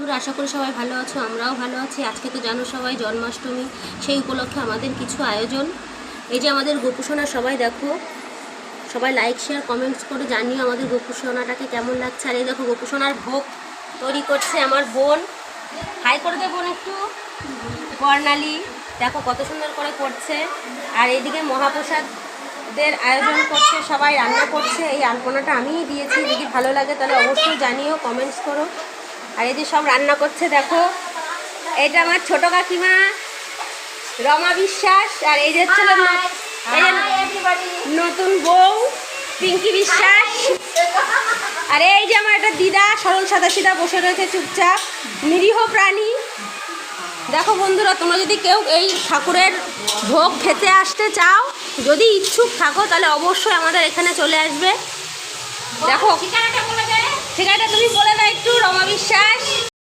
বন্ধুরা, আশা করি সবাই ভালো আছো। আমরাও ভালো আছি। আজকে তো জানো সবাই জন্মাষ্টমী, সেই উপলক্ষে আমাদের কিছু আয়োজন। এই যে আমাদের গোপুসোনা, সবাই দেখো, সবাই লাইক শেয়ার কমেন্টস করে জানিও আমাদের গোপুসোনাটাকে কেমন লাগছে। আর এই দেখো গোপুসোনার ভোগ তৈরি করছে আমার বোন। হাই করে দে বোন একটু। বর্ণালী দেখো কত সুন্দর করে করছে। আর এইদিকে মহাপ্রসাদের আয়োজন করছে, সবাই রান্না করছে। এই আলপনাটা আমিই দিয়েছি। যদি ভালো লাগে তাহলে অবশ্যই জানিও, কমেন্টস করো। আর এই যে সব রান্না করছে দেখো, এটা আমার ছোট কাকিমা রমা বিশ্বাস। আর এই যে হচ্ছে নতুন বউ পিঙ্কি বিশ্বাস। আর এই যে আমার একটা দিদা সরল সাদা সিধা বসে রয়েছে চুপচাপ, নিরীহ প্রাণী। দেখো বন্ধুরা, তোমরা যদি কেউ এই ঠাকুরের ভোগ খেতে আসতে চাও, যদি ইচ্ছুক থাকো, তাহলে অবশ্যই আমাদের এখানে চলে আসবে। দেখো ঠিকানাটা তুমি বলে দাও একটু, রমা বিশ্বাস।